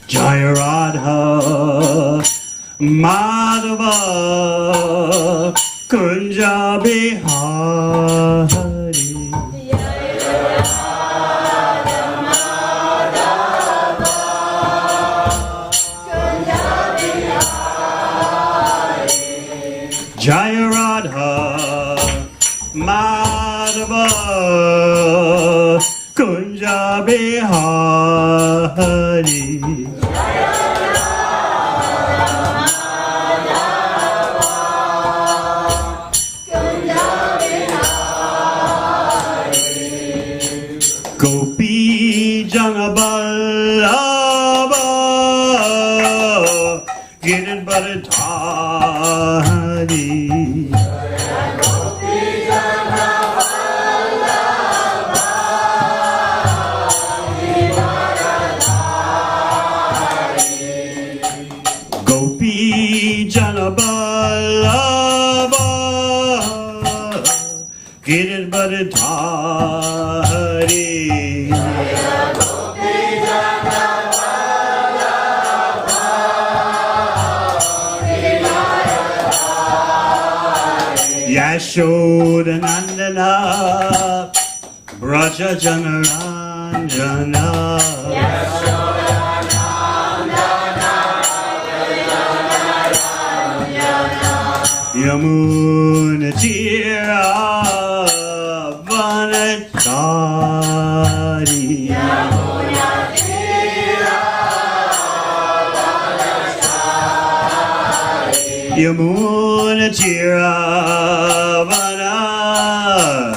Jaya Radha Madhava Kunja Bihari. Jaya Radha Madhava Kunja Bihari. Gopi Jana Ballabha Giridharadhari. Gopi Jana Ballabha Giridharadhari. Yashodanandana Braja Janaranjana. Yamuna Tira Vanachari. Yamuna Tira Vanachari.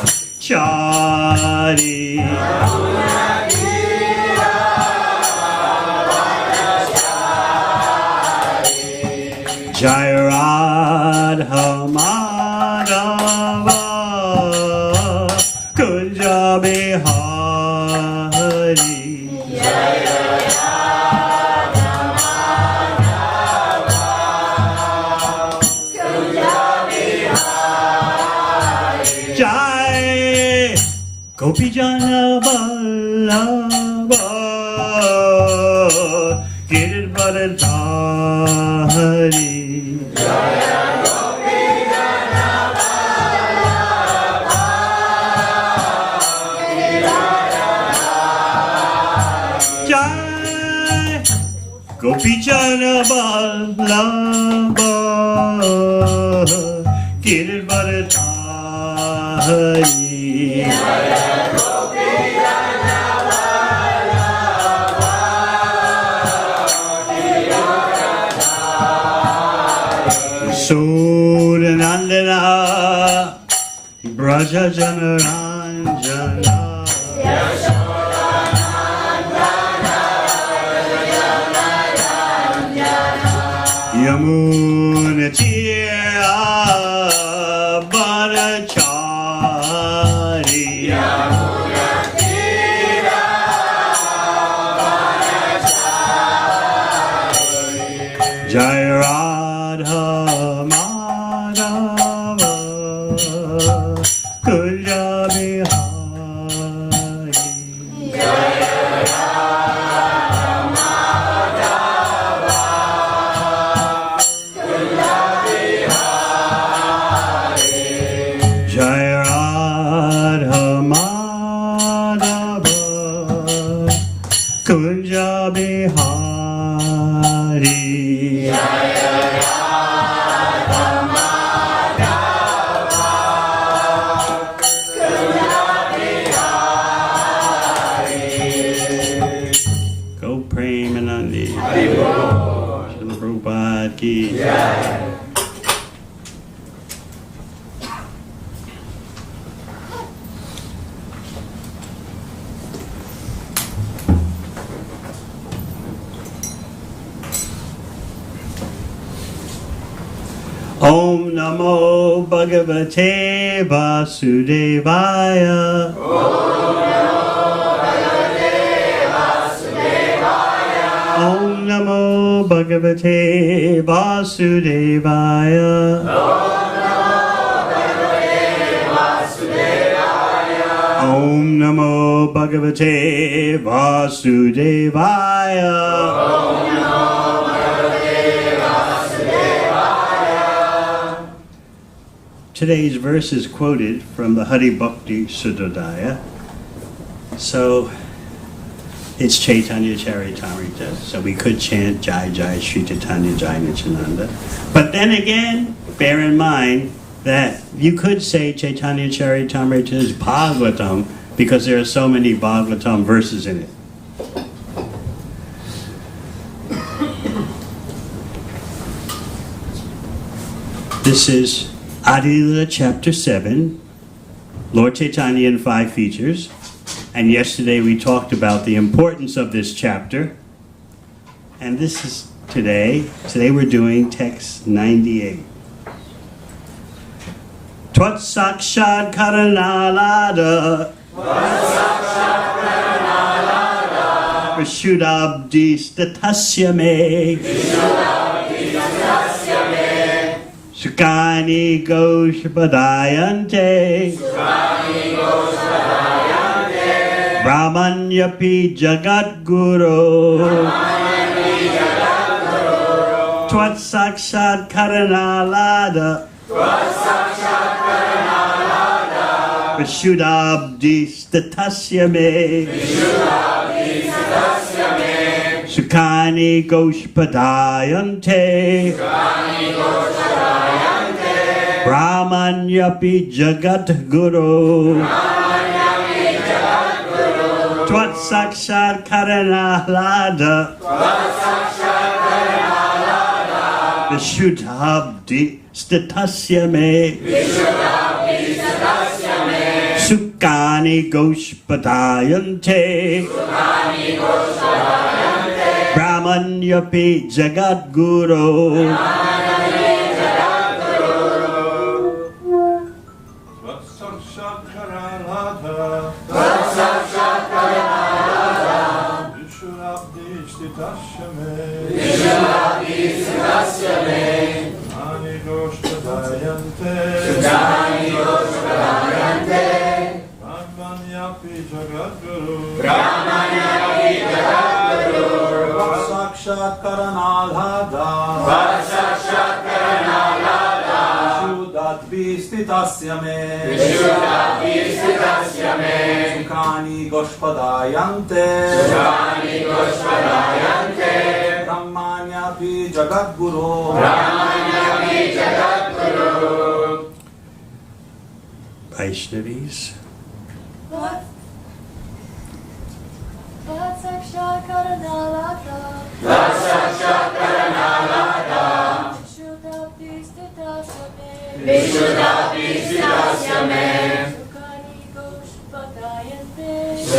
Jaya Radha Madhava Kunja Bihari. Jai Gopi Jana Vallabha Giridharadhari. Jai Gopi Jana Vallabha Giridharadhari. Sudanandana Braja Janaranjana. Yamuna Tira Vanachari. Jaya Radha Madhava Kunja Bihari. Jaya Radha Madhava Kunja Bihari. Go Premanandi. Srila Prabhupada ki. Om Namo Bhagavate Vasudevaya. Om Namo Bhagavate Vasudevaya. Om Namo Bhagavate Vasudevaya. Om Namo Bhagavate Vasudevaya. Today's verse is quoted from the Hari Bhakti Sudodaya. So it's Caitanya Charitamrta, so we could chant Jai Jai Sri Chaitanya Jai Nityananda. But then again, bear in mind that you could say Caitanya Charitamrita is Bhagavatam because there are so many Bhagavatam verses in it. This is Adi-lila chapter 7, Lord Caitanya in 5 features. And yesterday we talked about the importance of this chapter. And this is today we're doing text 98. Tvat sakshad karanalada Vishudabdi statasya me Sukani goshpadayante Brahmanyapi Jagat Guru Tvat Sakshat Karanalada Vishudabdi Statasya me Sukani Goshpadayante Brahmanyapi Jagat Guru Tvat Sakshat Karanalada Vishudhabdi Statasya me Sukani Goshpadayante Brahmanyapi Jagat Guru Sakshat Karanalada Vishuddhabdi Stitasya me Sukani Goshpadayante Brahmanyapi Jagat Guru Vaishnavis. What? Sakshat Karanalada Vishuddhabdi Stitasya me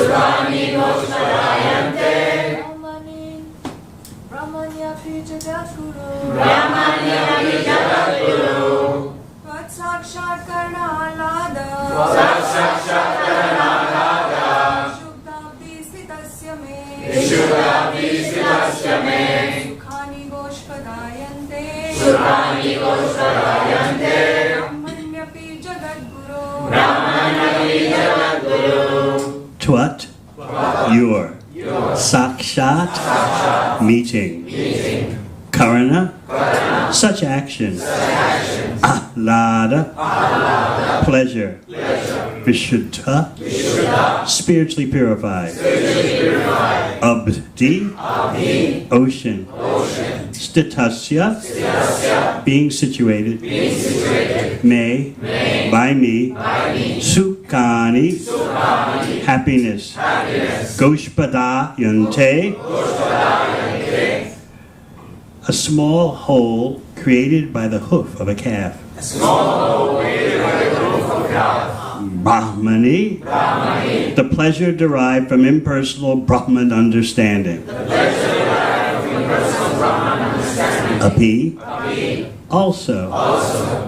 Sukani Goshpadayante Brahmanyapi Jagat Guru What Sakshat Karanalada Vishuddhabdi Stitasya me Sukani Goshpadayante Brahmanyapi Jagat Guru Tvat, your. Sakshat, meeting. Karana, such action. Ahlada, pleasure. Vishuddha, spiritually purified. Abdi, ocean. Statasya, being situated. Me, by me. Sukani, happiness. Goshpadayante, a small hole created by the hoof of a calf. Brahmani, the pleasure derived from impersonal Brahman understanding. Api, also.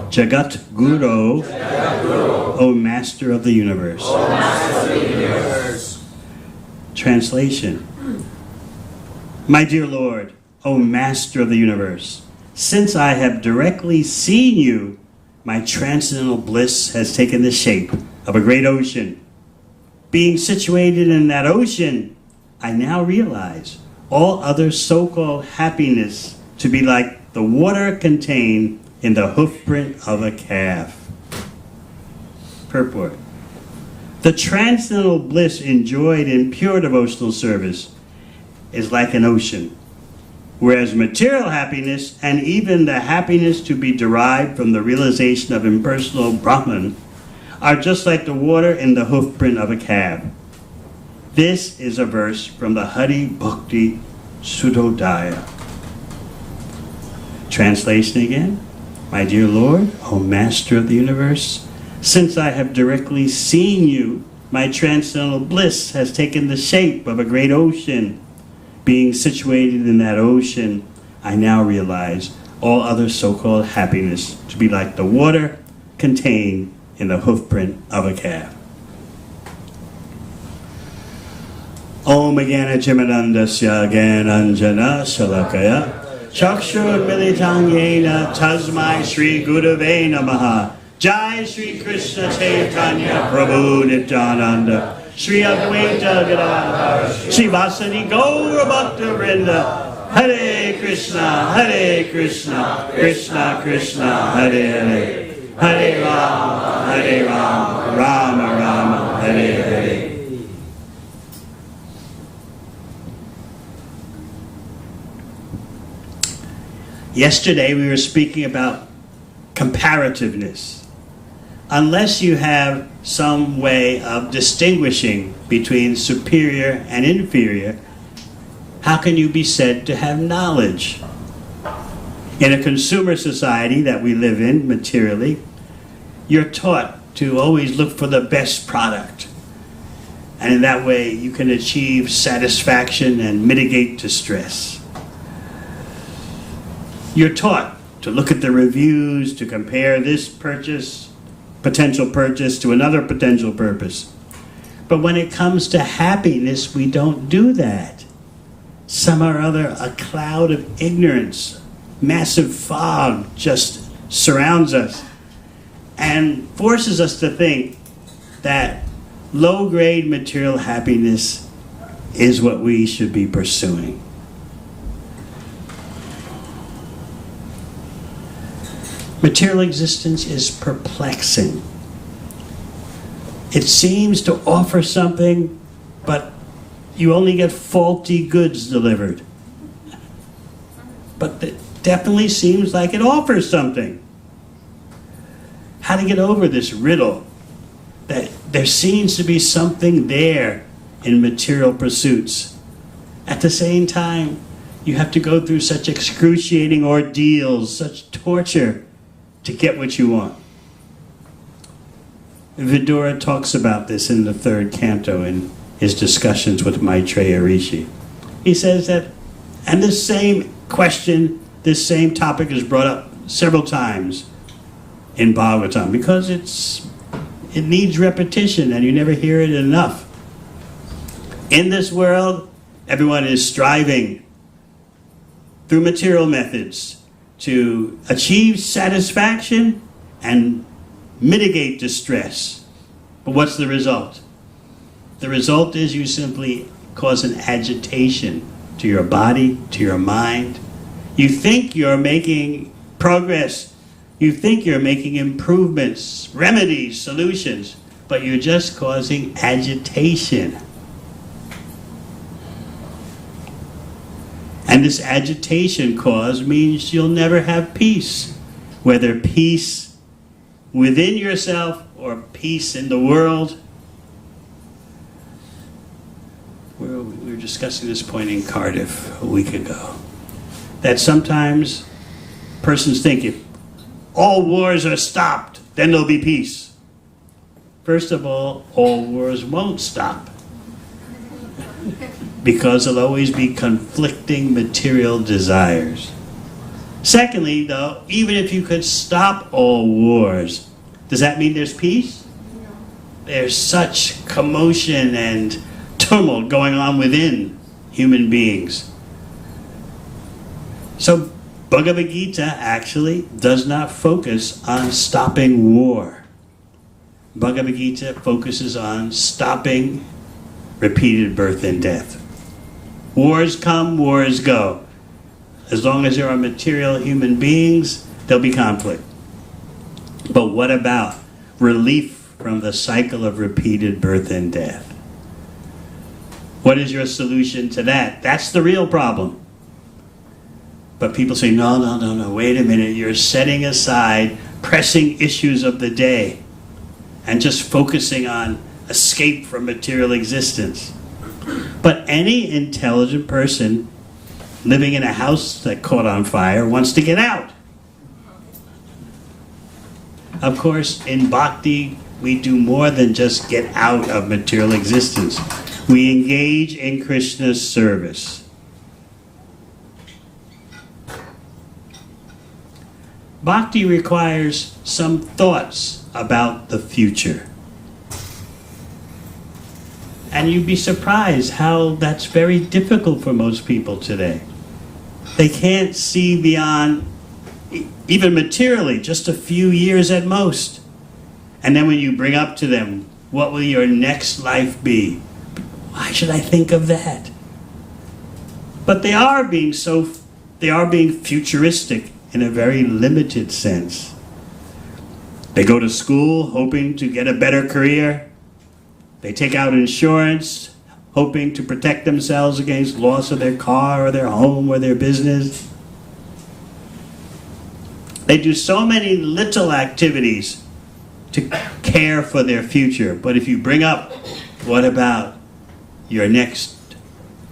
Jagat Guru, O Master of the Universe. Translation. My dear Lord, O Master of the Universe, since I have directly seen you, my transcendental bliss has taken the shape of a great ocean. Being situated in that ocean, I now realize all other so-called happiness to be like the water contained in the hoofprint of a calf. Purport. The transcendental bliss enjoyed in pure devotional service is like an ocean, whereas material happiness and even the happiness to be derived from the realization of impersonal Brahman are just like the water in the hoofprint of a calf. This is a verse from the Hari Bhakti Suddhodaya. Translation again. My dear Lord, O Master of the universe, since I have directly seen you, my transcendental bliss has taken the shape of a great ocean. Being situated in that ocean, I now realize all other so-called happiness to be like the water contained in the hoofprint of a calf. Om Agana Chimanandasya Gananjana Shalakaya Chakshur Militang Yena Tasmai Shri Gurave Namaha Jai Shri Krishna Caitanya Prabhu Nityananda Shri Advaita Gadadhara Shri Vasani Gaura Bhakta Vrinda Hare Krishna Krishna Krishna Hare Hare Hare Rama Rama Rama Hare Hare. Yesterday we were speaking about comparativeness. Unless you have some way of distinguishing between superior and inferior, how can you be said to have knowledge? In a consumer society that we live in materially, you're taught to always look for the best product. And in that way you can achieve satisfaction and mitigate distress. You're taught to look at the reviews, to compare this potential purchase to another potential purpose. But when it comes to happiness, we don't do that. Somehow or other, a cloud of ignorance, massive fog just surrounds us and forces us to think that low-grade material happiness is what we should be pursuing. Material existence is perplexing. It seems to offer something, but you only get faulty goods delivered. But it definitely seems like it offers something. How to get over this riddle that there seems to be something there in material pursuits. At the same time, you have to go through such excruciating ordeals, such torture, to get what you want. Vidura talks about this in the 3rd canto in his discussions with Maitreya Rishi. He says that, and this same question, this same topic is brought up several times in Bhagavatam because it needs repetition and you never hear it enough. In this world, everyone is striving through material methods to achieve satisfaction and mitigate distress. But what's the result? The result is you simply cause an agitation to your body, to your mind. You think you're making progress. You think you're making improvements, remedies, solutions, but you're just causing agitation. And this agitation cause means you'll never have peace, whether peace within yourself or peace in the world. We were discussing this point in Cardiff a week ago, that sometimes persons think if all wars are stopped, then there'll be peace. First of all wars won't stop, because there'll always be conflicting material desires. Secondly, though, even if you could stop all wars, does that mean there's peace? No. There's such commotion and tumult going on within human beings. So Bhagavad Gita actually does not focus on stopping war. Bhagavad Gita focuses on stopping repeated birth and death. Wars come, wars go. As long as there are material human beings, there'll be conflict. But what about relief from the cycle of repeated birth and death? What is your solution to that? That's the real problem. But people say, no, wait a minute. You're setting aside pressing issues of the day and just focusing on escape from material existence. But any intelligent person living in a house that caught on fire wants to get out. Of course, in bhakti, we do more than just get out of material existence. We engage in Krishna's service. Bhakti requires some thoughts about the future. And you'd be surprised how that's very difficult for most people today. They can't see beyond, even materially, just a few years at most. And then when you bring up to them, what will your next life be? Why should I think of that? But they are being futuristic in a very limited sense. They go to school hoping to get a better career. They take out insurance, hoping to protect themselves against loss of their car or their home or their business. They do so many little activities to care for their future. But if you bring up, what about your next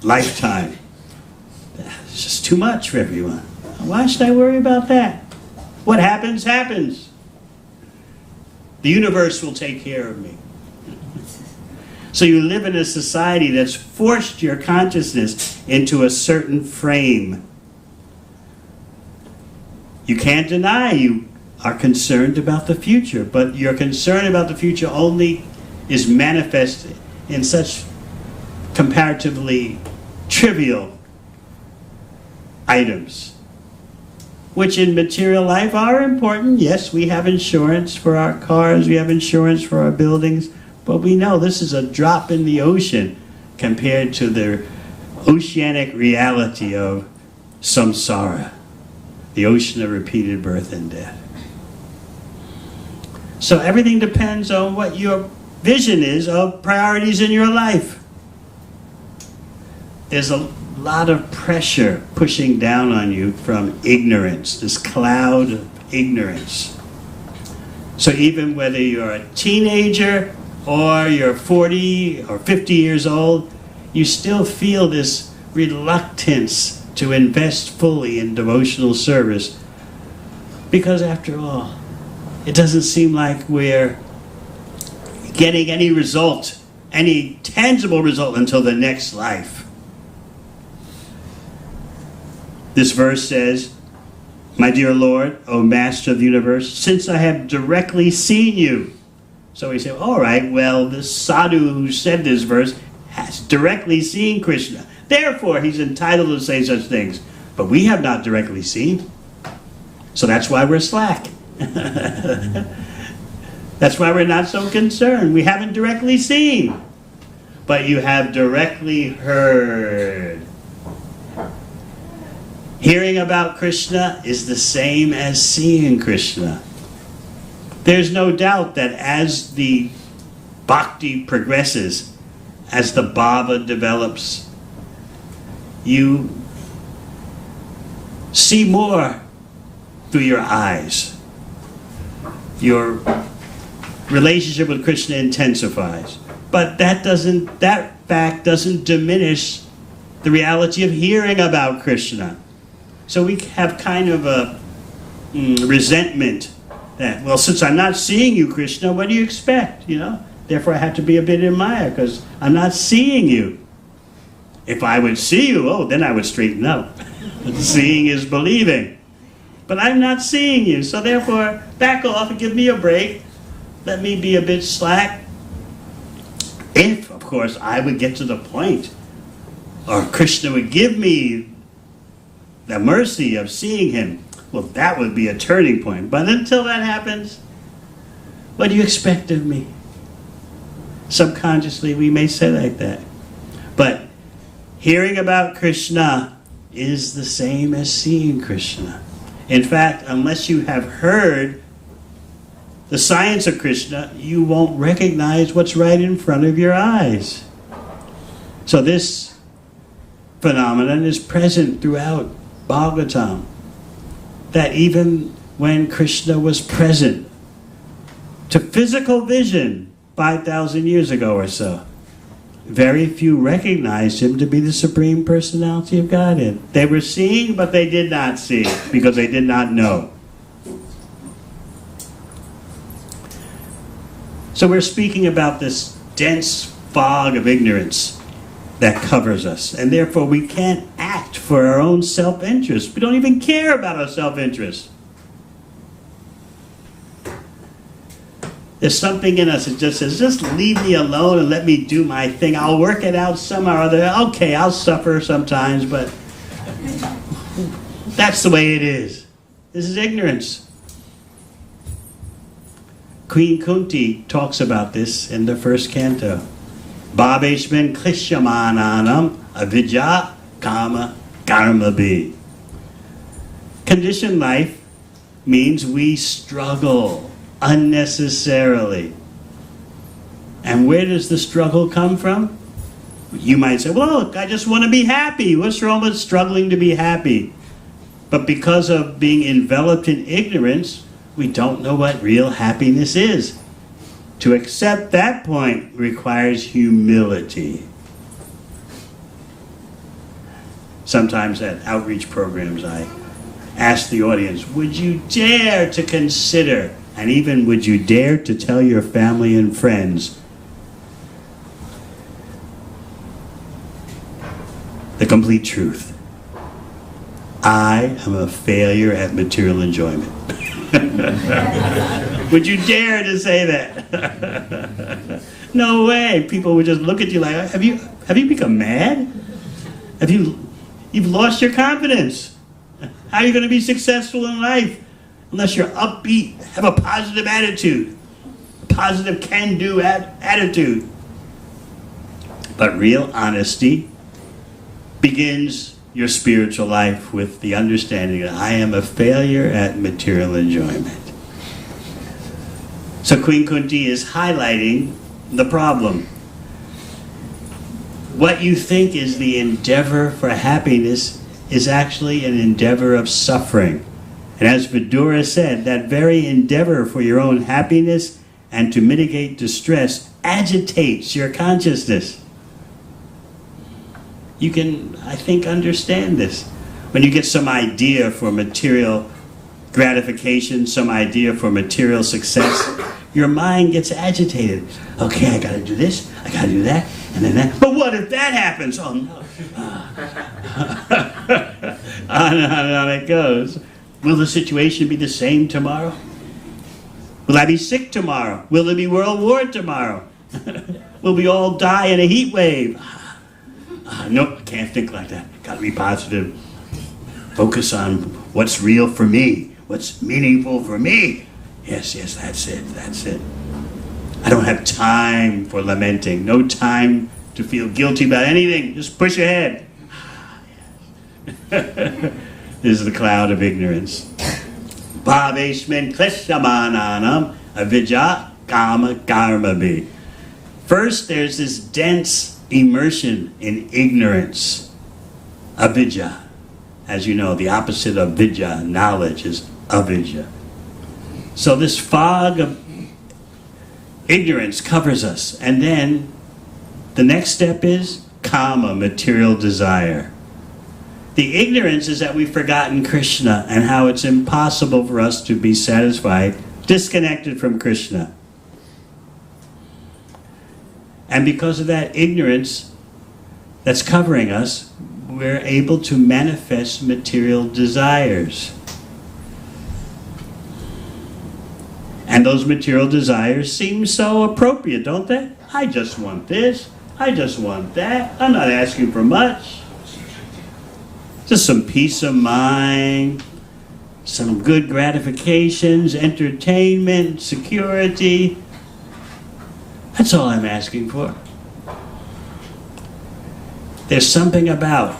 lifetime? It's just too much for everyone. Why should I worry about that? What happens, happens. The universe will take care of me. So you live in a society that's forced your consciousness into a certain frame. You can't deny you are concerned about the future, but your concern about the future only is manifest in such comparatively trivial items, which in material life are important. Yes, we have insurance for our cars, we have insurance for our buildings, but we know this is a drop in the ocean compared to the oceanic reality of samsara, the ocean of repeated birth and death. So everything depends on what your vision is of priorities in your life. There's a lot of pressure pushing down on you from ignorance, this cloud of ignorance. So even whether you're a teenager or you're 40 or 50 years old, you still feel this reluctance to invest fully in devotional service, because after all, it doesn't seem like we're getting any result, any tangible result until the next life. This verse says, "My dear Lord, O Master of the universe, since I have directly seen you." So we say, all right, well, this sadhu who said this verse has directly seen Krishna. Therefore, he's entitled to say such things. But we have not directly seen. So that's why we're slack. That's why we're not so concerned. We haven't directly seen. But you have directly heard. Hearing about Krishna is the same as seeing Krishna. There's no doubt that as the bhakti progresses, as the bhava develops, you see more through your eyes. Your relationship with Krishna intensifies. But that fact doesn't diminish the reality of hearing about Krishna. So we have kind of a resentment that, well, since I'm not seeing you, Krishna, what do you expect? Therefore I have to be a bit in Maya because I'm not seeing you. If I would see you, then I would straighten up. Seeing is believing. But I'm not seeing you, so therefore back off and give me a break. Let me be a bit slack. If, of course, I would get to the point, or Krishna would give me the mercy of seeing him, well, that would be a turning point. But until that happens, What do you expect of me? Subconsciously, we may say like that. But hearing about Krishna is the same as seeing Krishna. In fact, unless you have heard the science of Krishna, you won't recognize what's right in front of your eyes. So this phenomenon is present throughout Bhagavatam. That even when Krishna was present to physical vision 5,000 years ago or so, very few recognized him to be the Supreme Personality of Godhead. They were seeing, but they did not see, because they did not know. So we're speaking about this dense fog of ignorance that covers us, and therefore we can't act for our own self-interest. We don't even care about our self-interest. There's something in us that just says, just leave me alone and let me do my thing. I'll work it out somehow or other. Okay, I'll suffer sometimes, but that's the way it is. This is ignorance. Queen Kunti talks about this in the first canto. Bhaveshman klishyamananam avidya kama karma bhi. Conditioned life means we struggle unnecessarily. And where does the struggle come from? You might say, well, look, I just want to be happy. What's wrong with struggling to be happy? But because of being enveloped in ignorance, we don't know what real happiness is. To accept that point requires humility. Sometimes at outreach programs, I ask the audience, would you dare to consider, and even would you dare to tell your family and friends, the complete truth? I am a failure at material enjoyment. Would you dare to say that? No way. People would just look at you like, have you become mad? You've lost your confidence. How are you going to be successful in life unless you're upbeat, have a positive attitude, a positive can-do attitude? But real honesty begins your spiritual life with the understanding that I am a failure at material enjoyment. So Queen Kunti is highlighting the problem. What you think is the endeavor for happiness is actually an endeavor of suffering. And as Vidura said, that very endeavor for your own happiness and to mitigate distress agitates your consciousness. You can, I think, understand this. When you get some idea for material gratification, some idea for material success, your mind gets agitated. Okay, I gotta do this, I gotta do that, and then that. But what if that happens? Oh no. On and on it goes. Will the situation be the same tomorrow? Will I be sick tomorrow? Will there be world war tomorrow? Will we all die in a heat wave? Nope, I can't think like that. Got to be positive. Focus on what's real for me, what's meaningful for me. Yes, that's it. I don't have time for lamenting. No time to feel guilty about anything. Just push ahead. This is the cloud of ignorance. Bhaveshman kleshamananam avidya kama karma bhi. First, there's this dense immersion in ignorance, avidya. As you know, the opposite of vidya, knowledge, is avidya. So this fog of ignorance covers us. And then the next step is kama, material desire. The ignorance is that we've forgotten Krishna and how it's impossible for us to be satisfied, disconnected from Krishna. And because of that ignorance that's covering us, we're able to manifest material desires. And those material desires seem so appropriate, don't they? I just want this. I just want that. I'm not asking for much. Just some peace of mind, some good gratifications, entertainment, security. That's all I'm asking for. There's something about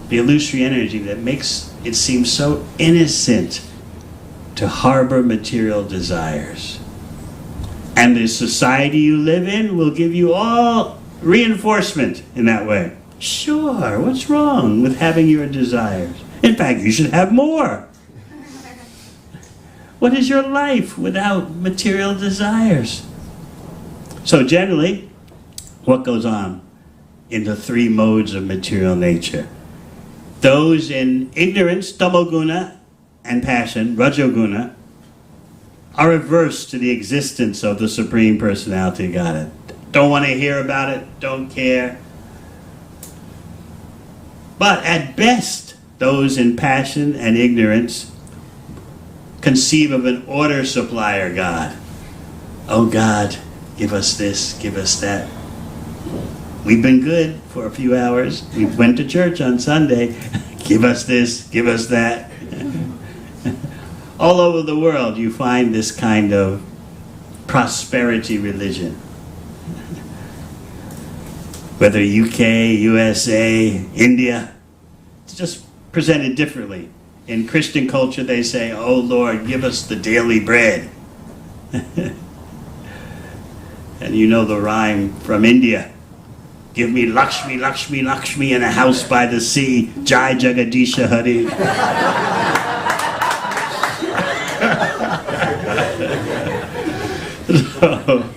the illusory energy that makes it seem so innocent to harbor material desires. And the society you live in will give you all reinforcement in that way. Sure, what's wrong with having your desires? In fact, you should have more. What is your life without material desires? So generally, what goes on in the three modes of material nature? Those in ignorance, tamoguna, and passion, rajoguna, are averse to the existence of the Supreme Personality of Godhead. Don't want to hear about it, don't care. But at best, those in passion and ignorance conceive of an order supplier God. Oh God, give us this, give us that. We've been good for a few hours. We went to church on Sunday. Give us this, give us that. All over the world you find this kind of prosperity religion. Whether UK, USA, India, it's just presented differently. In Christian culture they say, oh Lord, give us the daily bread. And you know the rhyme from India. Give me Lakshmi, Lakshmi, Lakshmi in a house by the sea. Jai Jagadisha Hari. So,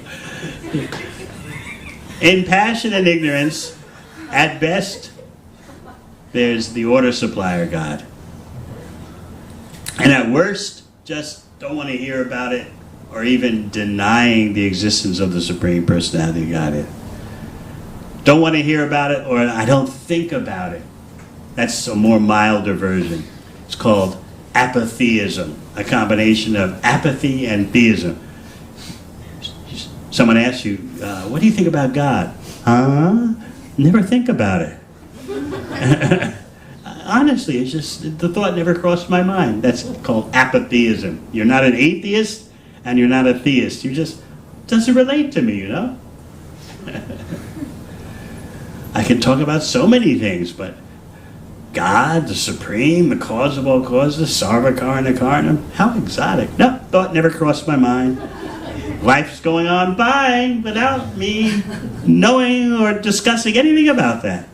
in passion and ignorance, at best, there's the order supplier God. And at worst, just don't want to hear about it, or even denying the existence of the Supreme Personality of Godhead. Don't want to hear about it, or I don't think about it. That's a more milder version. It's called apatheism, a combination of apathy and theism. Someone asks you, what do you think about God? Huh? Never think about it. Honestly, it's just, the thought never crossed my mind. That's called apatheism. You're not an atheist, and you're not a theist. You just, doesn't relate to me, you know? I can talk about so many things, but God, the Supreme, the cause of all causes, Sarvakarna Karnam, how exotic. No, thought never crossed my mind. Life's going on fine without me knowing or discussing anything about that.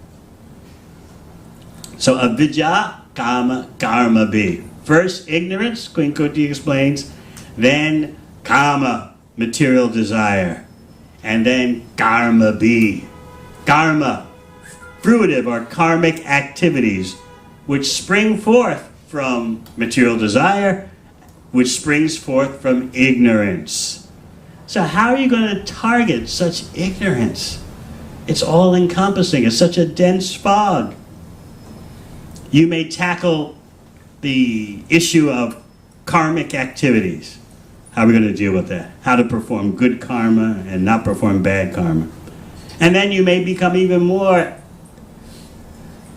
So avidya, kama, karma be. First ignorance, Queen Kuti explains, then kama, material desire, and then karma be. Karma, fruitive or karmic activities which spring forth from material desire, which springs forth from ignorance. So how are you going to target such ignorance? It's all encompassing. It's such a dense fog. You may tackle the issue of karmic activities. How are we going to deal with that? How to perform good karma and not perform bad karma. And then you may become even more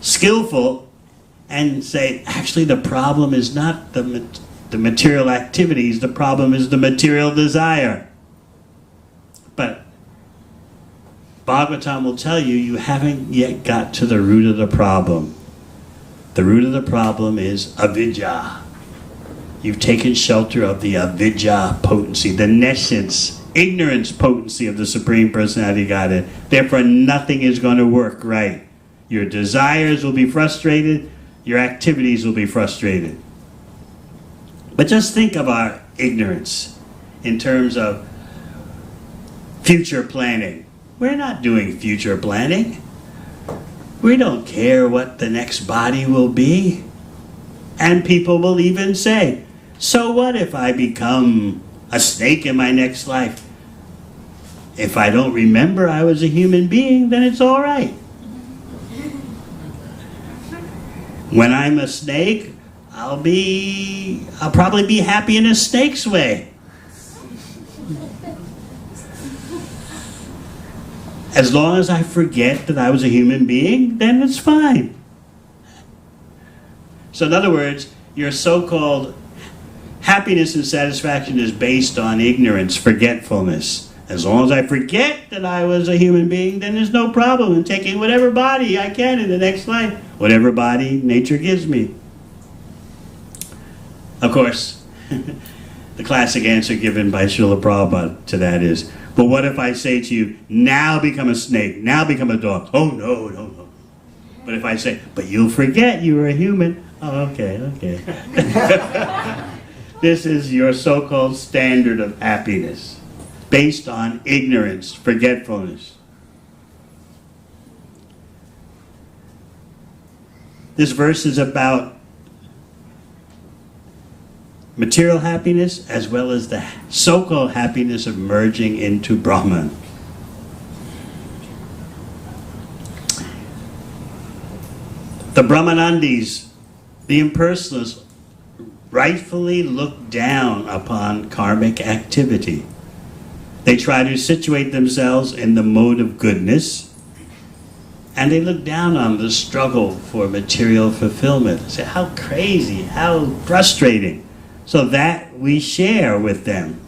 skillful and say, actually the problem is not the material activities, the problem is the material desire. But Bhagavatam will tell you, you haven't yet got to the root of the problem. The root of the problem is avidya. You've taken shelter of the avidya potency, the nescience, ignorance potency of the Supreme Personality of Godhead. Therefore, nothing is going to work right. Your desires will be frustrated. Your activities will be frustrated. But just think of our ignorance in terms of future planning. We're not doing future planning. We don't care what the next body will be. And people will even say, so what if I become a snake in my next life? If I don't remember I was a human being, then it's all right. When I'm a snake, I'll probably be happy in a snake's way. As long as I forget that I was a human being, then it's fine. So in other words, your so-called happiness and satisfaction is based on ignorance, forgetfulness. As long as I forget that I was a human being, then there's no problem in taking whatever body I can in the next life, whatever body nature gives me. Of course, the classic answer given by Srila Prabhupada to that is, but what if I say to you, now become a snake, now become a dog? Oh, no, no, no. But if I say, but you'll forget you were a human. Oh, okay, okay. This is your so-called standard of happiness, based on ignorance, forgetfulness. This verse is about material happiness as well as the so-called happiness of merging into Brahman. The Brahmanandis, the impersonalists, rightfully look down upon karmic activity. They try to situate themselves in the mode of goodness, and they look down on the struggle for material fulfillment. They say, how crazy, how frustrating. So that we share with them.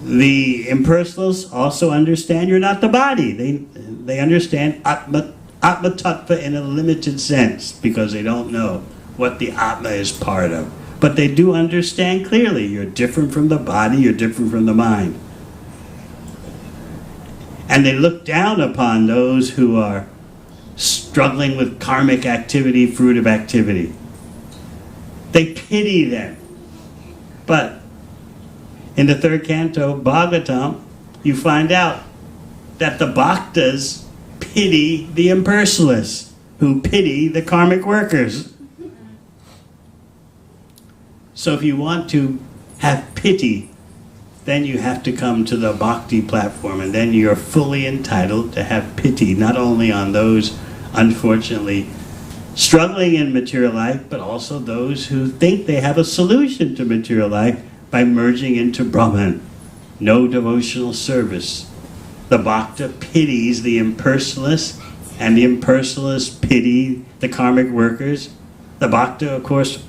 The impersonalists also understand you're not the body. They understand Atma Tattva in a limited sense because they don't know what the Atma is part of. But they do understand clearly you're different from the body, you're different from the mind. And they look down upon those who are struggling with karmic activity, fruit of activity. They pity them. But in the third canto, Bhagavatam, you find out that the bhaktas pity the impersonalists, who pity the karmic workers. So if you want to have pity, then you have to come to the bhakti platform, and then you're fully entitled to have pity, not only on those, unfortunately, struggling in material life, but also those who think they have a solution to material life by merging into Brahman. No devotional service. The bhakta pities the impersonalists, and the impersonalists pity the karmic workers. The bhakta, of course,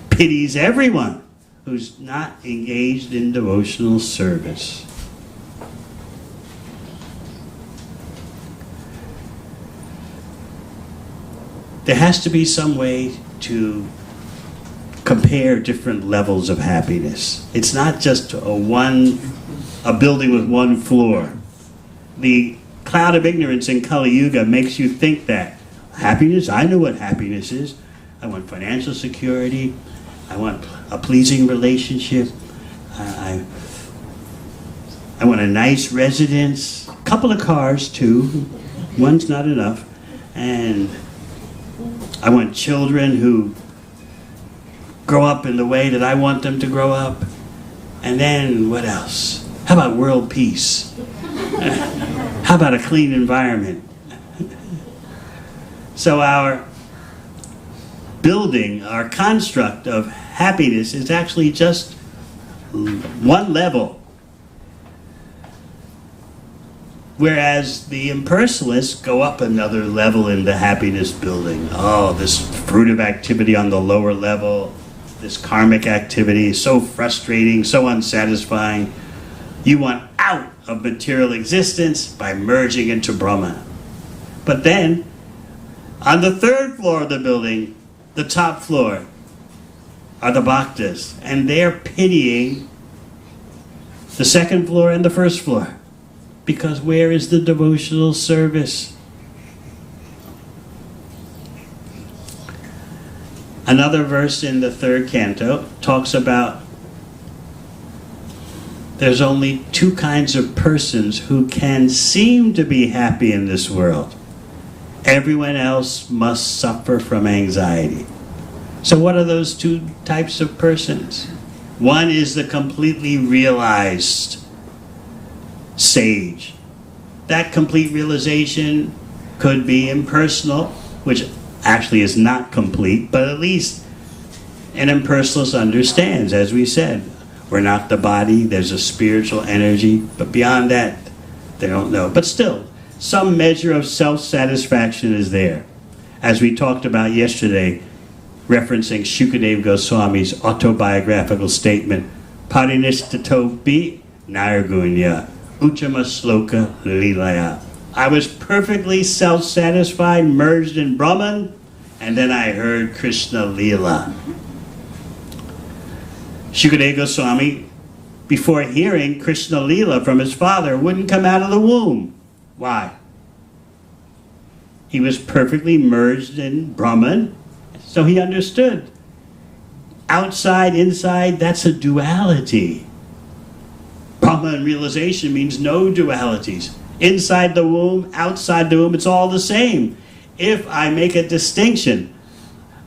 pities everyone who's not engaged in devotional service. There has to be some way to compare different levels of happiness. It's not just a building with one floor. The cloud of ignorance in Kali Yuga makes you think that happiness, I know what happiness is. I want financial security. I want a pleasing relationship. I want a nice residence. A couple of cars too. One's not enough. And I want children who grow up in the way that I want them to grow up. And then what else? How about world peace? How about a clean environment? So our building, our construct of happiness is actually just one level. Whereas the impersonalists go up another level in the happiness building. Oh, this fruit of activity on the lower level, this karmic activity is so frustrating, so unsatisfying. You want out of material existence by merging into Brahman. But then, on the third floor of the building, the top floor, are the bhaktas, and they're pitying the second floor and the first floor. Because where is the devotional service? Another verse in the third canto talks about there's only two kinds of persons who can seem to be happy in this world. Everyone else must suffer from anxiety. So what are those two types of persons? One is the completely realized sage. That complete realization could be impersonal, which actually is not complete, but at least an impersonalist understands, as we said. We're not the body, there's a spiritual energy, but beyond that, they don't know. But still, some measure of self-satisfaction is there. As we talked about yesterday, referencing Shukadeva Goswami's autobiographical statement, Parinishthatopi Nirgunya, Uchama Sloka Lilaya. I was perfectly self-satisfied, merged in Brahman, and then I heard Krishna Lila. Shukadeva Goswami, before hearing Krishna Lila from his father, wouldn't come out of the womb. Why? He was perfectly merged in Brahman, so he understood. Outside, inside, that's a duality. Brahman realization means no dualities. Inside the womb, outside the womb, it's all the same. If I make a distinction,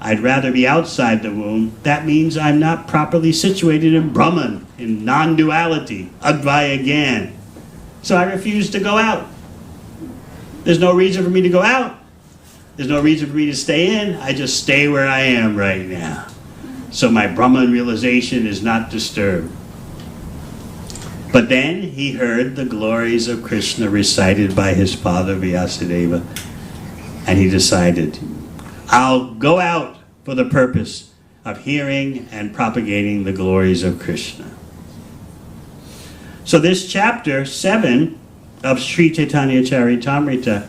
I'd rather be outside the womb, that means I'm not properly situated in Brahman, in non-duality, Advaya Gyan. So I refuse to go out. There's no reason for me to go out. There's no reason for me to stay in. I just stay where I am right now. So my Brahman realization is not disturbed. But then he heard the glories of Krishna recited by his father Vyasadeva, and he decided, I'll go out for the purpose of hearing and propagating the glories of Krishna. So this chapter 7 of Sri Caitanya Caritamrta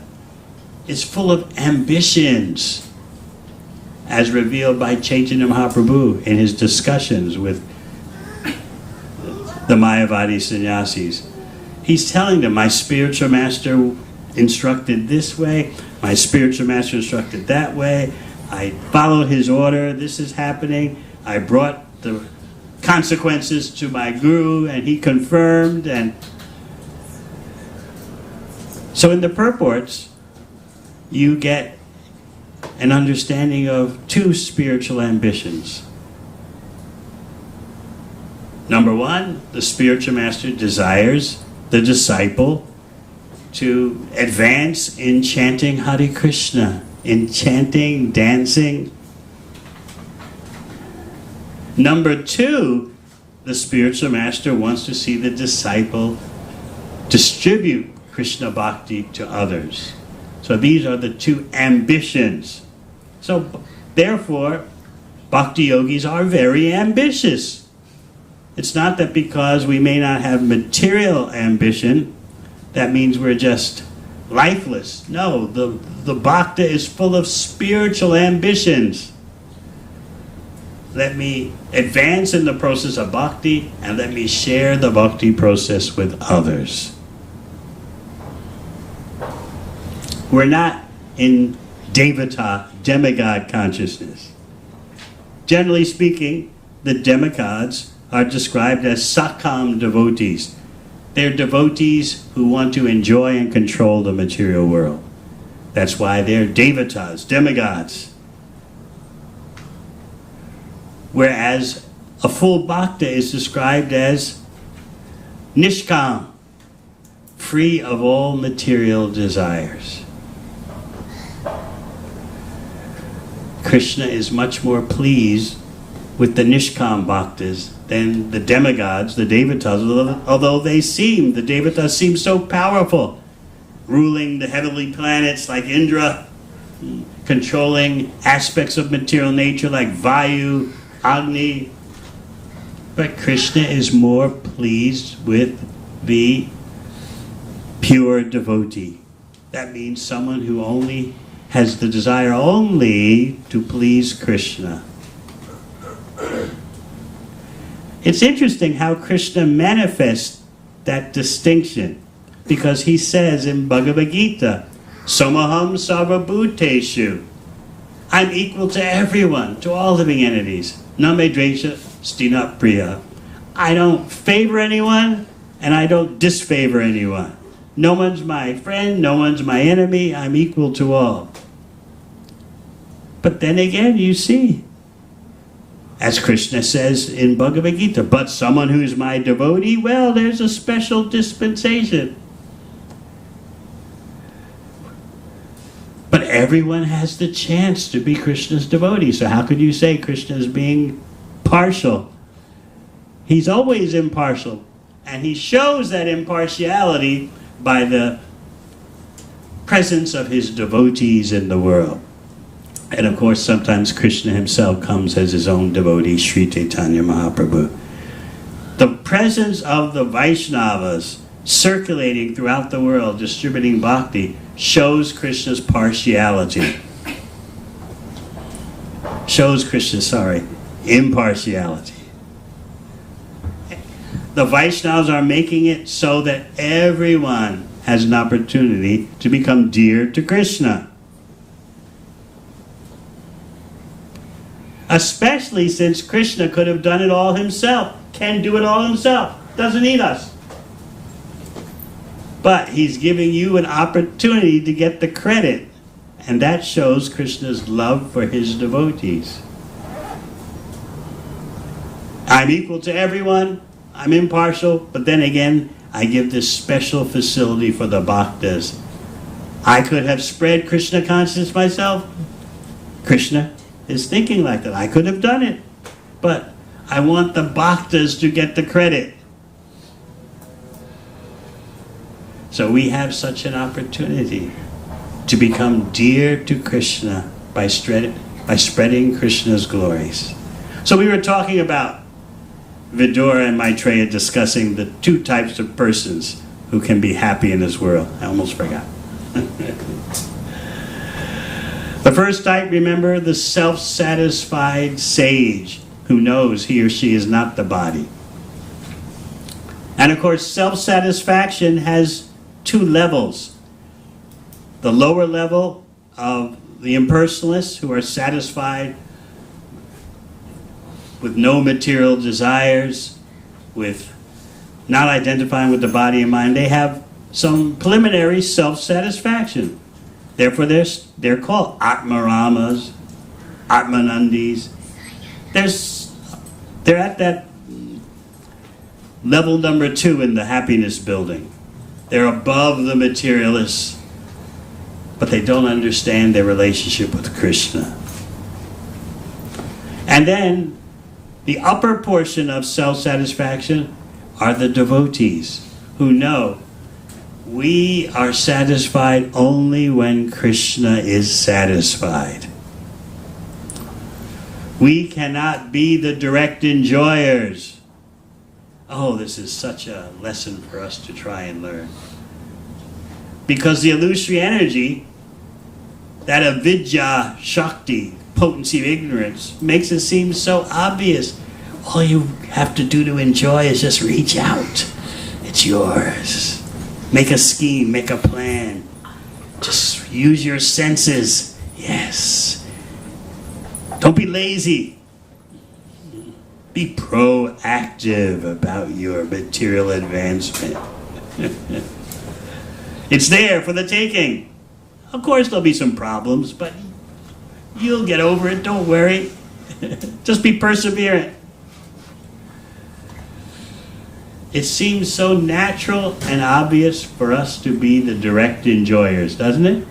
is full of ambitions, as revealed by Chaitanya Mahaprabhu in his discussions with the Mayavadi sannyasis. He's telling them, my spiritual master instructed this way, my spiritual master instructed that way, I followed his order, this is happening, I brought the consequences to my guru and he confirmed. And so in the purports, you get an understanding of two spiritual ambitions. Number one, the spiritual master desires the disciple to advance in chanting Hare Krishna, in chanting, dancing. Number two, the spiritual master wants to see the disciple distribute Krishna Bhakti to others. So these are the two ambitions. So therefore, Bhakti yogis are very ambitious. It's not that because we may not have material ambition, that means we're just lifeless. No, the bhakta is full of spiritual ambitions. Let me advance in the process of bhakti, and let me share the bhakti process with others. We're not in devata, demigod consciousness. Generally speaking, the demigods are described as sakam devotees. They're devotees who want to enjoy and control the material world. That's why they're devatas, demigods. Whereas a full bhakta is described as nishkam, free of all material desires. Krishna is much more pleased with the nishkam bhaktas than the demigods, the devatas, although the devatas seem so powerful, ruling the heavenly planets like Indra, controlling aspects of material nature like Vayu, Agni. But Krishna is more pleased with the pure devotee. That means someone who only has the desire only to please Krishna. It's interesting how Krishna manifests that distinction, because he says in Bhagavad Gita, Somaham sarvabhuteshu, I'm equal to everyone, to all living entities. Name dresha stina priya. I don't favor anyone, and I don't disfavor anyone. No one's my friend, no one's my enemy, I'm equal to all. But then again, you see, as Krishna says in Bhagavad Gita, but someone who's my devotee, well, there's a special dispensation. But everyone has the chance to be Krishna's devotee. So how could you say Krishna is being partial? He's always impartial. And he shows that impartiality by the presence of his devotees in the world. And of course, sometimes Krishna himself comes as his own devotee, Sri Caitanya Mahaprabhu. The presence of the Vaishnavas circulating throughout the world, distributing bhakti, shows Krishna's partiality. Shows Krishna's, impartiality. The Vaishnavas are making it so that everyone has an opportunity to become dear to Krishna. Especially since Krishna could have done it all himself, can do it all himself, doesn't need us. But he's giving you an opportunity to get the credit, and that shows Krishna's love for his devotees. I'm equal to everyone, I'm impartial, but then again, I give this special facility for the bhaktas. I could have spread Krishna consciousness myself. Krishna is thinking like that. I could have done it, but I want the bhaktas to get the credit. So we have such an opportunity to become dear to Krishna by spreading Krishna's glories. So we were talking about Vidura and Maitreya discussing the two types of persons who can be happy in this world. I almost forgot. The first type, remember, the self-satisfied sage who knows he or she is not the body. And of course, self-satisfaction has two levels. The lower level of the impersonalists who are satisfied with no material desires, with not identifying with the body and mind, they have some preliminary self-satisfaction. Therefore, they're called Atmaramas, Atmanandis. They're at that level number 2 in the happiness building. They're above the materialists, but they don't understand their relationship with Krishna. And then the upper portion of self-satisfaction are the devotees who know we are satisfied only when Krishna is satisfied. We cannot be the direct enjoyers. Oh, this is such a lesson for us to try and learn. Because the illusory energy, that avidya shakti, potency of ignorance, makes it seem so obvious. All you have to do to enjoy is just reach out. It's yours. Make a scheme, make a plan. Just use your senses. Yes. Don't be lazy. Be proactive about your material advancement. It's there for the taking. Of course there'll be some problems, but you'll get over it, don't worry. Just be perseverant. It seems so natural and obvious for us to be the direct enjoyers, doesn't it?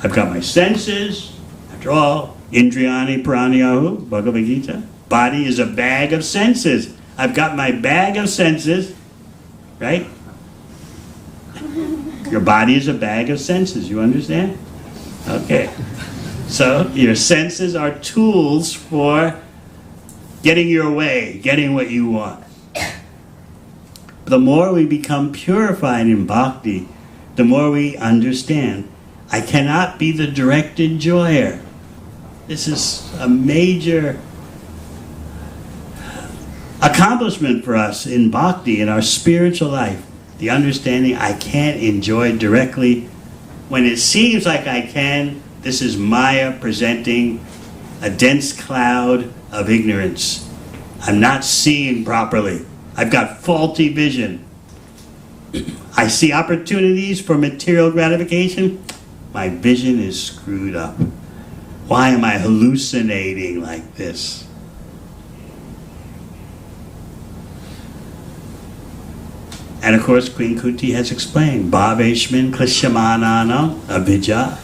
I've got my senses. After all, Indriyani Pranyahu, Bhagavad Gita. Body is a bag of senses. I've got my bag of senses, right? Your body is a bag of senses, you understand? Okay. So your senses are tools for getting your way, getting what you want. The more we become purified in bhakti, the more we understand, I cannot be the direct enjoyer. This is a major accomplishment for us in bhakti, in our spiritual life. The understanding I can't enjoy directly. When it seems like I can, this is Maya presenting a dense cloud of ignorance. I'm not seeing properly. I've got faulty vision. I see opportunities for material gratification. My vision is screwed up. Why am I hallucinating like this? And of course, Queen Kuti has explained, Bhaveshmin Klishyamanana Avidya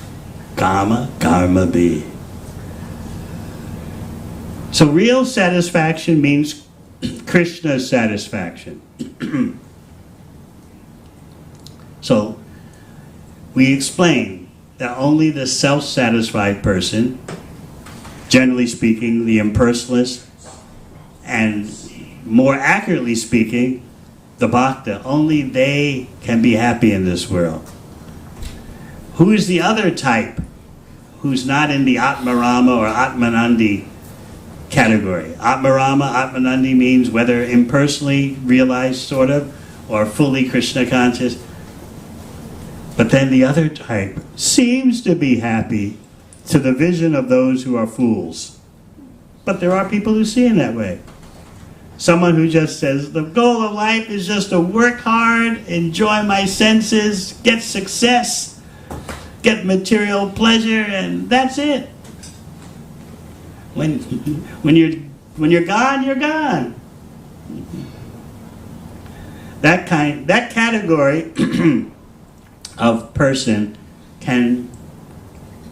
Kama Karma Bhi. So real satisfaction means Krishna's satisfaction. So we explain that only the self-satisfied person, generally speaking, the impersonalist, and more accurately speaking, the bhakta, only they can be happy in this world. Who is the other type who's not in the Atmarama or Atmanandi category? Atmarama, Atmanandi means whether impersonally realized, sort of, or fully Krishna conscious. But then the other type seems to be happy to the vision of those who are fools. But there are people who see it that way. Someone who just says, the goal of life is just to work hard, enjoy my senses, get success, get material pleasure, and that's it. When you're gone, you're gone. That category of person can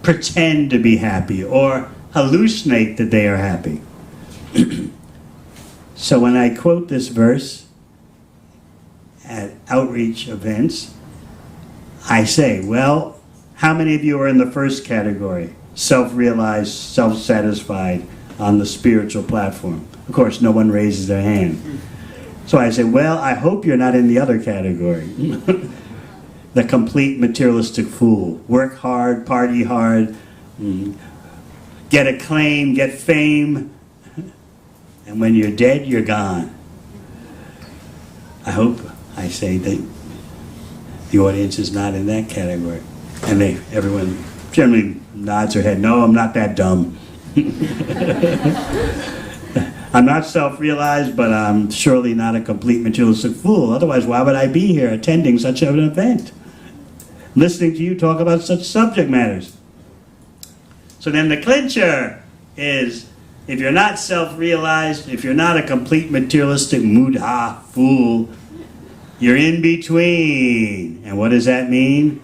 pretend to be happy or hallucinate that they are happy. So when I quote this verse at outreach events, I say, well, how many of you are in the first category? Self-realized, self-satisfied on the spiritual platform. Of course, no one raises their hand. So I say, well, I hope you're not in the other category. The complete materialistic fool. Work hard, party hard, get acclaim, get fame, and when you're dead, you're gone. I hope, I say, that the audience is not in that category. And everyone generally nods their head, no, I'm not that dumb. I'm not self-realized, but I'm surely not a complete materialistic fool. Otherwise, why would I be here attending such an event? Listening to you talk about such subject matters. So then the clincher is, if you're not self-realized, if you're not a complete materialistic mudha fool, you're in between. And what does that mean?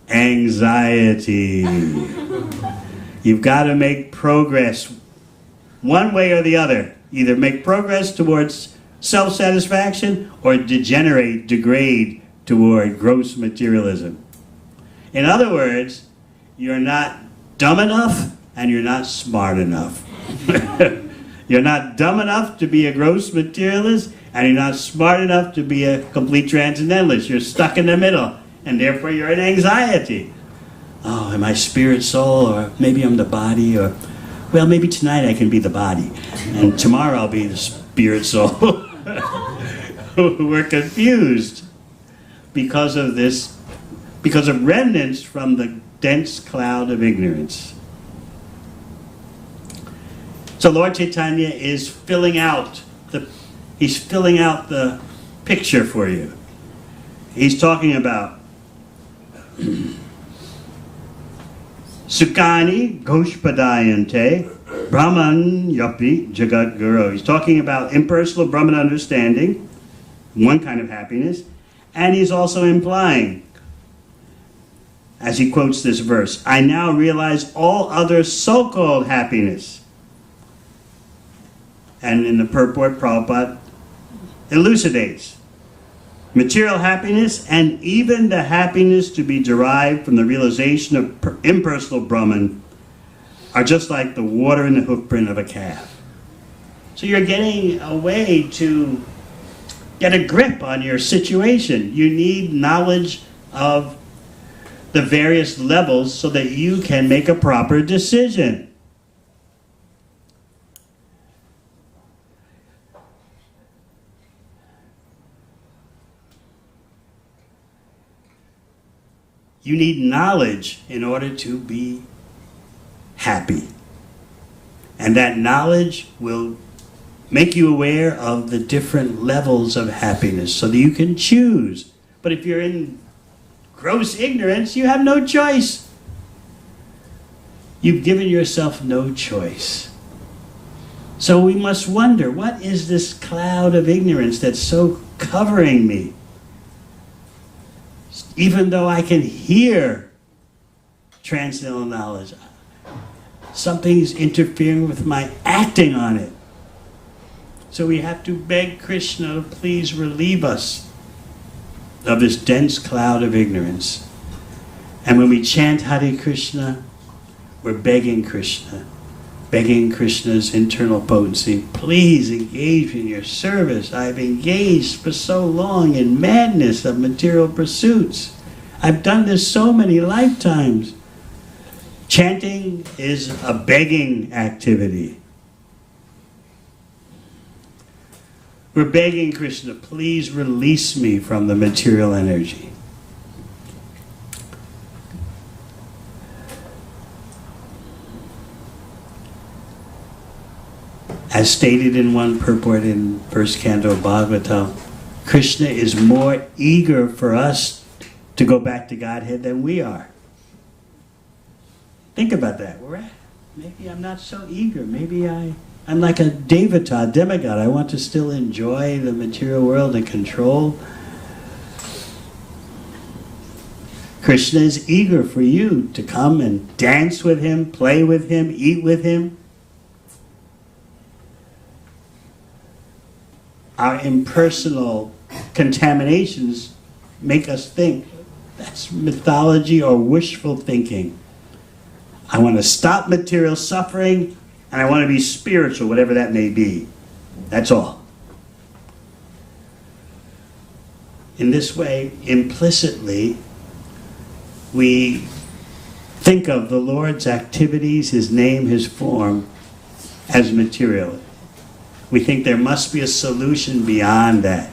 Anxiety. You've got to make progress one way or the other. Either make progress towards self-satisfaction or degrade toward gross materialism. In other words, you're not dumb enough and you're not smart enough. You're not dumb enough to be a gross materialist and you're not smart enough to be a complete transcendentalist. You're stuck in the middle and therefore you're in anxiety. Oh, am I spirit soul, or maybe I'm the body, or well, maybe tonight I can be the body and tomorrow I'll be the spirit soul. We're confused because of this, because of remnants from the dense cloud of ignorance. So Lord Caitanya is filling out the picture for you. He's talking about Sukhani Goshpadayante Brahman Yapi Jagat Guru. He's talking about impersonal Brahman understanding, one kind of happiness, and he's also implying, as he quotes this verse, I now realize all other so-called happiness. And in the purport, Prabhupada elucidates material happiness and even the happiness to be derived from the realization of impersonal Brahman are just like the water in the hoofprint of a calf. So you're getting a way to get a grip on your situation. You need knowledge of the various levels so that you can make a proper decision. You need knowledge in order to be happy. And that knowledge will make you aware of the different levels of happiness so that you can choose. But if you're in gross ignorance, you have no choice. You've given yourself no choice. So we must wonder, what is this cloud of ignorance that's so covering me? Even though I can hear transcendental knowledge, something's interfering with my acting on it. So we have to beg Krishna to please relieve us of this dense cloud of ignorance. And when we chant Hare Krishna, we're begging Krishna, begging Krishna's internal potency, please engage in your service. I've engaged for so long in madness of material pursuits. I've done this so many lifetimes. Chanting is a begging activity. We're begging Krishna, please release me from the material energy. As stated in one purport in first canto of Bhagavatam, Krishna is more eager for us to go back to Godhead than we are. Think about that. Maybe I'm not so eager. Maybe I'm like a devotee, demigod. I want to still enjoy the material world and control. Krishna is eager for you to come and dance with him, play with him, eat with him. Our impersonal contaminations make us think that's mythology or wishful thinking. I want to stop material suffering and I want to be spiritual, whatever that may be. That's all. In this way, implicitly, we think of the Lord's activities, his name, his form, as material. We think there must be a solution beyond that.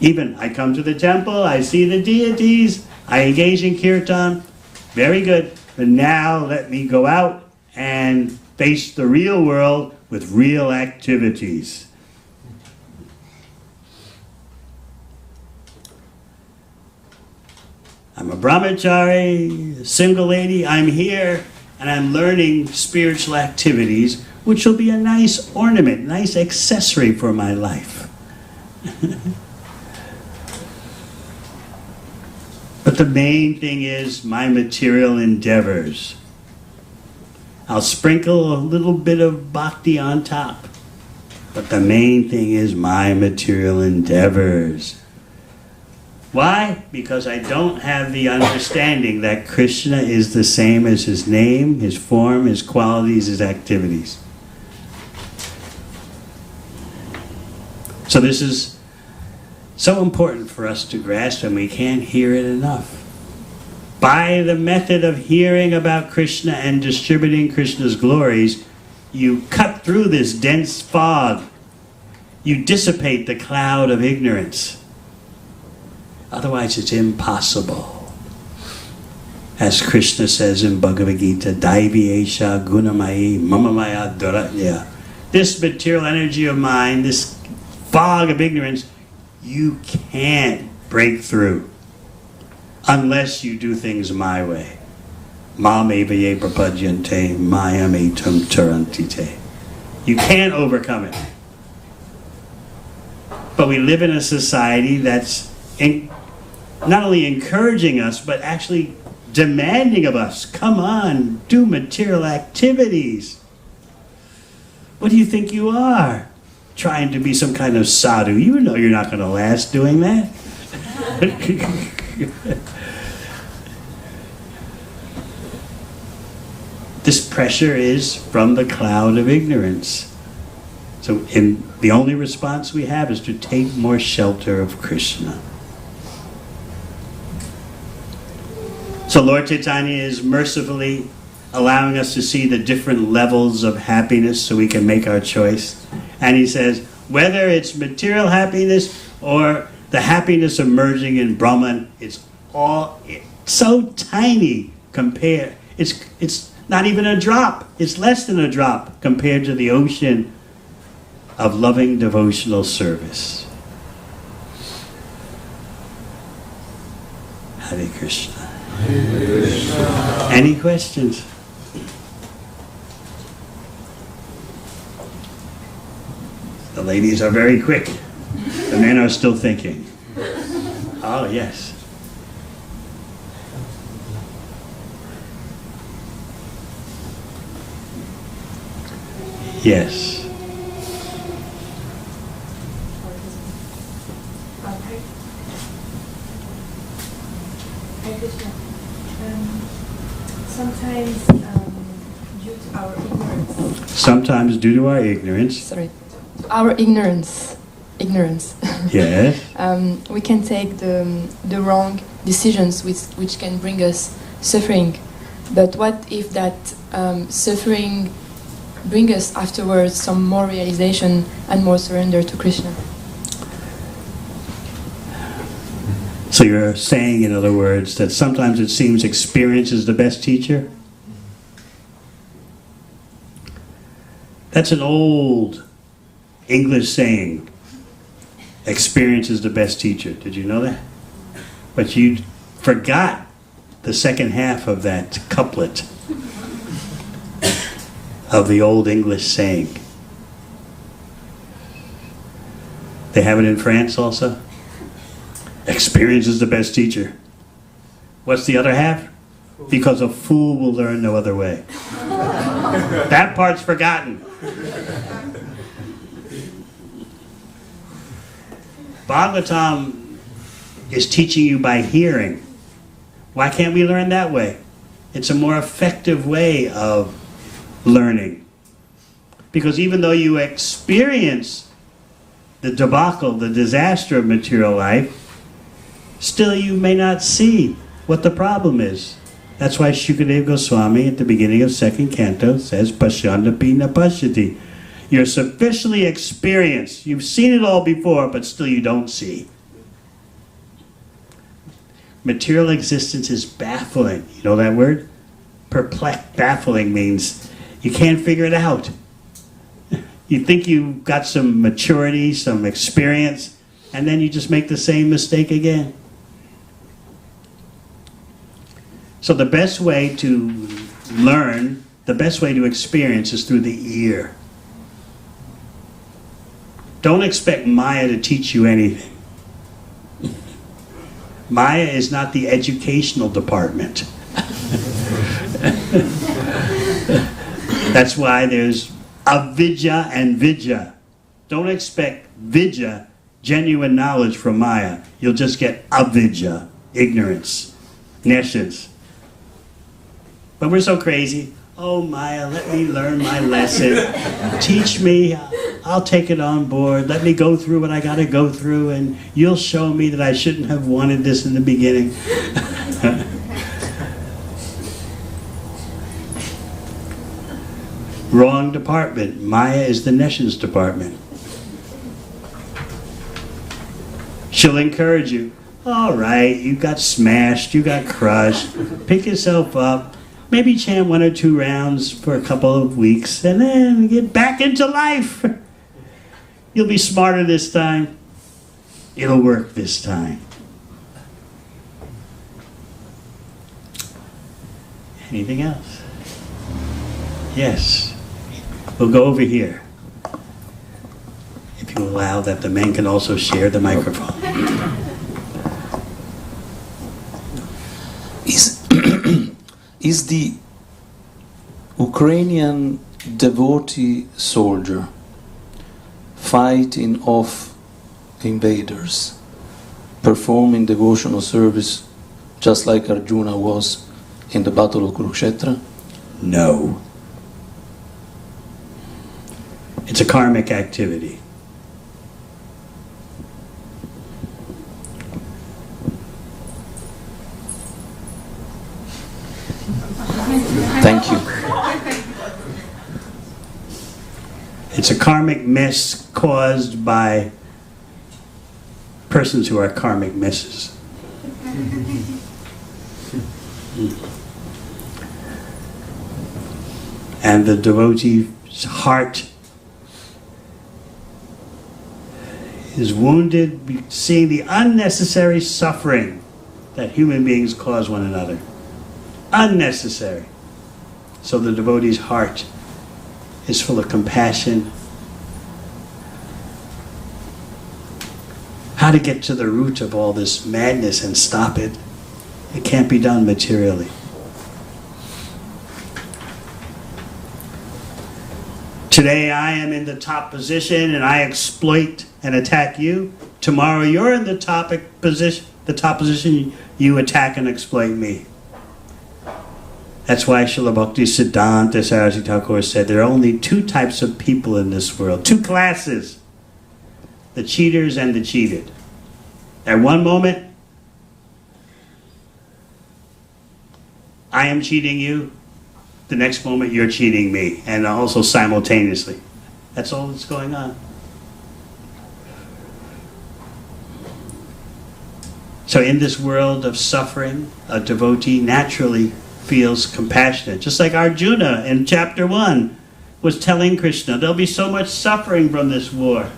Even, I come to the temple, I see the deities, I engage in kirtan, very good. But now let me go out and face the real world with real activities. I'm a brahmachari, a single lady, I'm here, and I'm learning spiritual activities, which will be a nice ornament, nice accessory for my life. But the main thing is my material endeavors. I'll sprinkle a little bit of bhakti on top. But the main thing is my material endeavors. Why? Because I don't have the understanding that Krishna is the same as his name, his form, his qualities, his activities. So this is so important for us to grasp, and we can't hear it enough. By the method of hearing about Krishna and distributing Krishna's glories, you cut through this dense fog. You dissipate the cloud of ignorance. Otherwise, it's impossible. As Krishna says in Bhagavad Gita, Daivi Esha Gunamayi Mamamaya Duratya. This material energy of mine, this fog of ignorance, you can't break through unless you do things my way. Mamaevaye prapadyante mayametam tarantite. You can't overcome it. But we live in a society that's not only encouraging us, but actually demanding of us, come on, do material activities. What do you think you are? Trying to be some kind of sadhu. You know you're not going to last doing that. This pressure is from the cloud of ignorance. So the only response we have is to take more shelter of Krishna. So Lord Caitanya is mercifully allowing us to see the different levels of happiness so we can make our choice. And he says, whether it's material happiness or the happiness of merging in Brahman, it's so tiny compared. It's not even a drop. It's less than a drop compared to the ocean of loving devotional service. Hare Krishna. Hare Krishna. Any questions? The ladies are very quick. The men are still thinking. Oh, yes. Yes. our ignorance. Sometimes due to our ignorance. Sorry. Our ignorance. Yes. We can take the wrong decisions which can bring us suffering. But what if that suffering brings us afterwards some more realization and more surrender to Krishna? So you're saying, in other words, that sometimes it seems experience is the best teacher? That's an old English saying. Experience is the best teacher. Did you know that? But you forgot the second half of that couplet of the old English saying. They have it in France also. Experience is the best teacher. What's the other half? Because a fool will learn no other way. That part's forgotten. Bhagavatam is teaching you by hearing. Why can't we learn that way? It's a more effective way of learning. Because even though you experience the debacle, the disaster of material life, still you may not see what the problem is. That's why Shukadeva Goswami at the beginning of second canto says, Pasyandapi na pashyati. You're sufficiently experienced. You've seen it all before, but still you don't see. Material existence is baffling. You know that word? Baffling means you can't figure it out. You think you've got some maturity, some experience, and then you just make the same mistake again. So the best way to learn, the best way to experience is through the ear. Don't expect Maya to teach you anything. Maya is not the educational department. That's why there's avidya and vidya. Don't expect vidya, genuine knowledge from Maya. You'll just get avidya, ignorance, nescience. But we're so crazy. Oh, Maya, let me learn my lesson. Teach me. I'll take it on board. Let me go through what I got to go through, and you'll show me that I shouldn't have wanted this in the beginning. Wrong department. Maya is the nescience department. She'll encourage you. All right, you got smashed, you got crushed. Pick yourself up. Maybe chant 1 or 2 rounds for a couple of weeks, and then get back into life. You'll be smarter this time. It'll work this time. Anything else? Yes. We'll go over here. If you allow that the men can also share the microphone. Is the Ukrainian devotee soldier fighting off invaders, performing devotional service just like Arjuna was in the Battle of Kurukshetra? No. It's a karmic activity. Thank you. It's a karmic mess caused by persons who are karmic messes. And the devotee's heart is wounded seeing the unnecessary suffering that human beings cause one another. Unnecessary. So the devotee's heart is full of compassion. How to get to the root of all this madness and stop it? It can't be done materially. Today I am in the top position and I exploit and attack you. Tomorrow you're in the top position, you attack and exploit me. That's why Srila Bhakti Siddhanta Saraswati Thakur said there are only two types of people in this world, two classes, the cheaters and the cheated. At one moment, I am cheating you, the next moment you're cheating me, and also simultaneously. That's all that's going on. So in this world of suffering, a devotee naturally feels compassionate. Just like Arjuna in chapter 1 was telling Krishna, there'll be so much suffering from this war.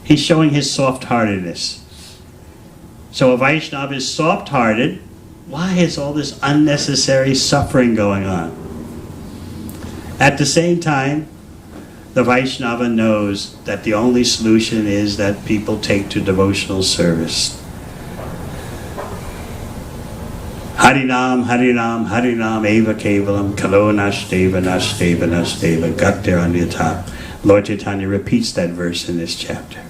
He's showing his soft-heartedness. So a Vaishnava is soft-hearted. Why is all this unnecessary suffering going on? At the same time, the Vaishnava knows that the only solution is that people take to devotional service. Harinam, Harinam, Harinam, Eva Kevalam, Kalo Nashteva, Nashteva, Nashteva, Gatir Anyata. Lord Caitanya repeats that verse in this chapter.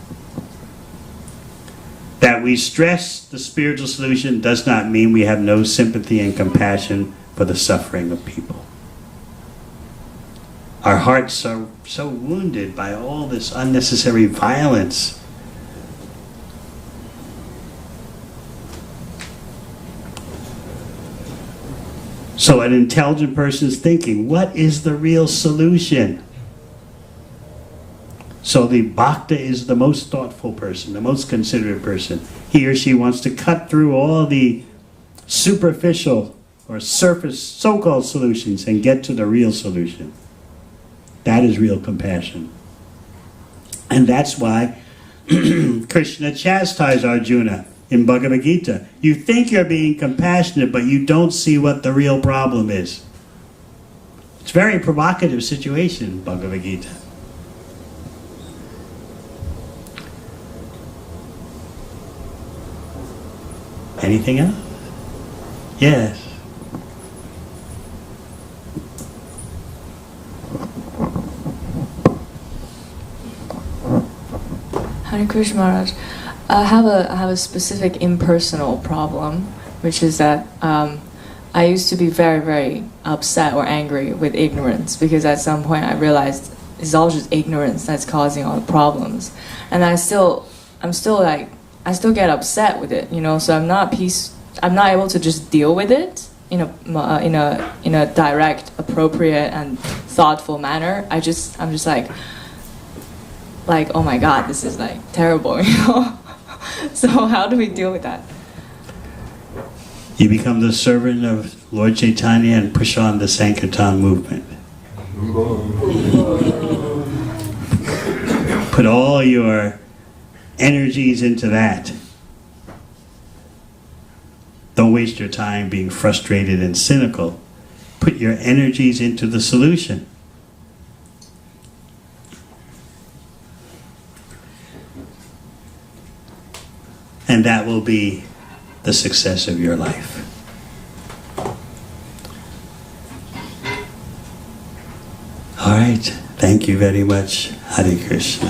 That we stress the spiritual solution does not mean we have no sympathy and compassion for the suffering of people. Our hearts are so wounded by all this unnecessary violence. So an intelligent person is thinking, what is the real solution? So the bhakta is the most thoughtful person, the most considerate person. He or she wants to cut through all the superficial or surface so-called solutions and get to the real solution. That is real compassion. And that's why Krishna chastised Arjuna in Bhagavad Gita. You think you're being compassionate, but you don't see what the real problem is. It's a very provocative situation in Bhagavad Gita. Anything else? Yes. Hare Krishna Maharaj, I have a specific impersonal problem, which is that I used to be very, very upset or angry with ignorance, because at some point I realized it's all just ignorance that's causing all the problems, and I still get upset with it, you know. So I'm not able to just deal with it in a direct, appropriate, and thoughtful manner. I'm just like, oh my God, this is like terrible, you know. So how do we deal with that? You become the servant of Lord Caitanya and push on the Sankirtan movement. Put all your energies into that. Don't waste your time being frustrated and cynical. Put your energies into the solution. And that will be the success of your life. All right. Thank you very much. Hare Krishna.